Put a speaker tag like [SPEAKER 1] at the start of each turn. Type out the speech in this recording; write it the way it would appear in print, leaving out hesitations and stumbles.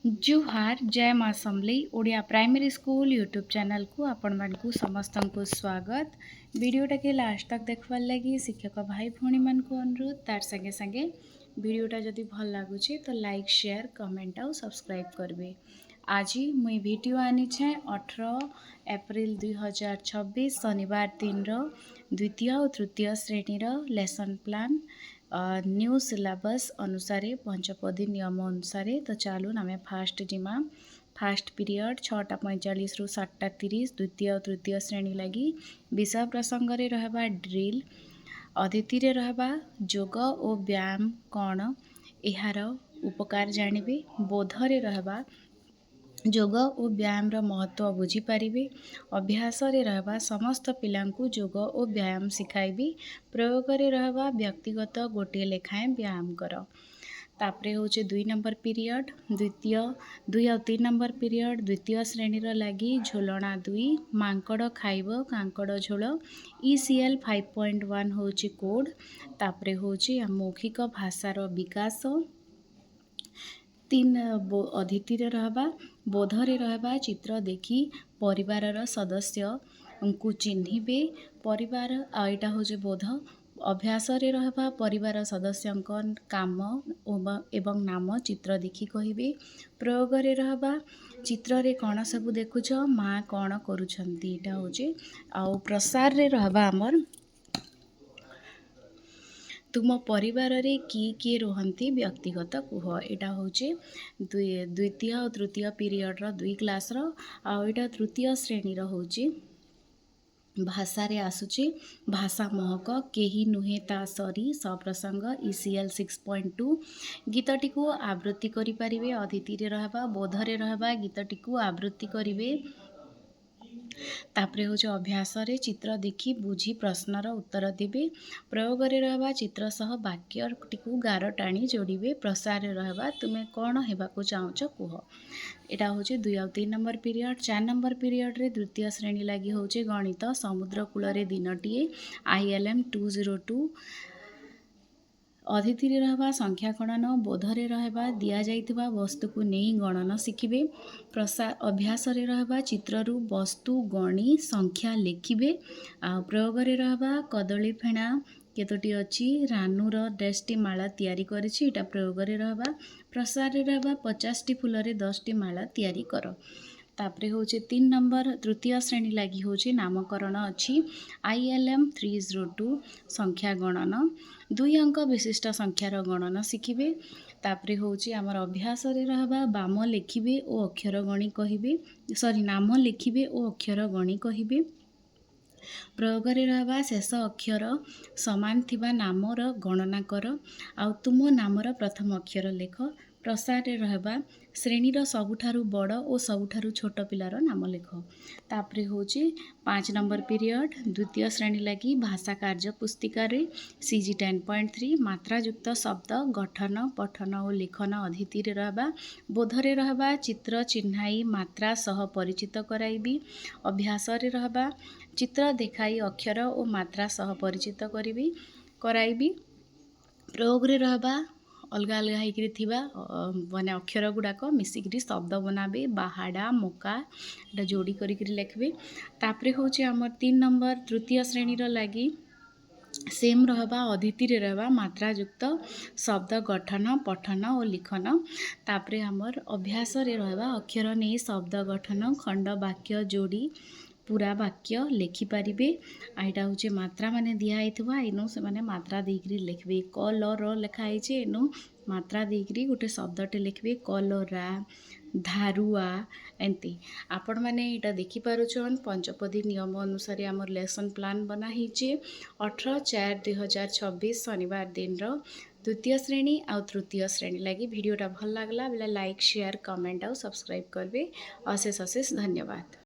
[SPEAKER 1] जुहार जय माँ Samali Odia primary school YouTube channel को आपण मानकु समस्त को स्वागत। वीडियोटा के लास्ट तक देखवार लगी शिक्षक भाई भौणी मान को अनुरोध तार संगे संगे वीडियोटा जदि भल लगुचे तो लाइक शेयर कमेंट और सब्सक्राइब करबे। आज मुई वीडियो आनी छे 18 एप्रिल 2026 शनिवार दिन द्वितीय और तृतीय श्रेणी लेसन प्लान न्यू सिलेबस अनुसार पंचपदी नियम अनुसार तो चलून आम फास्ट जिमा फास्ट पीरियड 6:45 रु 7:30 द्वितीय और तृतीय श्रेणी लगी विषय प्रसंग रे रहबा ड्रिल अतिथि रे रहबा योग और व्यायाम कौन यार उपकार जानिबे बोध रे रहबा योग और व्यायाम महत्व बुझीपारे अभ्यास रे रहबा समस्त पिलांकु योग और व्यायाम शिखाइबी प्रयोग रे रहबा व्यक्तिगत गोटे लेखाएं व्यायाम कर तापरे होचे 2 नंबर पीरियड द्वितीय 2 और 3 नंबर पीरियड द्वितीय श्रेणी लगी झोलना 2 मांकड़ खाइब कांकड़ झोल ECL 5.1 होचे कोड तापरे होचे मौखिक भाषार विकास 3 अतिथि रे रहबा बोध रे रहबा चित्र देखी परिवार सदस्य को चिन्हिबे परिवार आइटा होचे बोध अभ्यास रे रहबा परिवार सदस्य काम एवं नाम चित्र देखी कहिबे प्रयोग रे रहबा चित्र रे कौन सब देखुछ माँ कौन करुछंती एटा होचे आउ प्रसार रे रहबा हमर तुम परिवार रे किए रोहंती व्यक्तिगत कुह यहाँ हूँ द्वितीय और तृतीय पीरियड 2 क्लास आटा तृतीय श्रेणी हूँ भाषा रे आसुची भाषा महक केही नुहे ता सरी सप्रसंग ECL 6.2 गीतटी को आवृत्ति करि परिबे अतिथि रे रहबा बोध रे रहबा गीतटी को आवृत्ति करिवे तापरे होचे अभ्यास रे चित्र देखी बुझी प्रश्नर उत्तर देबे प्रयोग रे रहबा चित्र सह वाक्य टिकु गार टाणी जोड़िबे प्रसार रे रहबा तुमे कौन हेबाकु चाहुच कुह एटा होचे 2 और 3 नंबर पीरियड 4 नंबर पीरियड रे द्वितीय श्रेणी लगी होचे गणित समुद्र कूल रे दिनटीए ILM 202 अतिथि रे रहबा संख्या गणन बोध रे रहबा दिया जाइथिबा वस्तु को नहीं गणन शिखिबे प्रसार अभ्यास रे रहबा चित्ररु वस्तु गणी संख्या लिखिबे आ प्रयोग रे रहबा कदली फेणा केतोटी अछि रानूर 10टी माला तैयारी करिछि एटा प्रयोग रे रहबा प्रसार रे रहबा 50टी फूल रे 10टी माला तैयारी कर तापरे होचे 3 नंबर तृतीय श्रेणी लगी होचे नामकरण अच्छी ILM 302 संख्या गणन 2 अंक विशिष्ट संख्यार गणन शिखिबे तापरे होचे आमर अभ्यास रे रहबा बाम लिखिबे ओ अक्षर गणी कहिबे नाम लिखिबे ओ अक्षर गणी कहिबे प्रयोग रे रहबा शेष अक्षर समान थिबा नामर गणना कर आउ तुम नामर प्रथम अक्षर लेख प्रसार रे रहबा श्रेणीर सबुठारु बड़ और सबुठारु छोट पिलार नाम लेख तापरे होची 5 नंबर पीरियड द्वितीय श्रेणी लगी भाषा कार्य पुस्तिका रे CG 10.3 मात्रायुक्त शब्द गठन पठन और लेखन अतिथि रे रहबा बोध रे रहबा चित्र चिन्हाई मात्रा सह परिचित कराइबी अभ्यास रे रहबा चित्र देखाई अक्षर और मात्रा सह परिचित कराइबी प्रयोग रे रहबा अलग अलग होकर थिबा माने अक्षर गुड़ाक मिसिकी शब्द बनाबे बाहाड़ा मका एटा जोड़ी करिक लिखबे तापरे होचे हमर 3 नंबर तृतीय श्रेणीर लगी सेम रहबा अतिथि रे रहबा मात्रायुक्त शब्द गठन पठन और लिखन तापरे हमर अभ्यास रे रहबा अक्षर नहीं शब्द गठन खंड वाक्य जोड़ी पूरा वाक्य लिखिपारे आईटा हूँ मात्रा माने दिखाई एनु से माने मात्रा देकरी लिखबे कलर लिखाई एनु मात्रा देकरी गोटे शब्दटे लिखबे कलरा धारुआ एंती आपण मैंने यहाँ देखिपुन पंचपदी नियम अनुसार आमर लेसन प्लान बना 18/4/2026 शनिवार दिन द्वितीय श्रेणी और तृतीय श्रेणी लगी वीडियोटा भल लगला बेला लाइक शेयर कमेंट और सब्सक्राइब करबे अशेष अशेष धन्यवाद।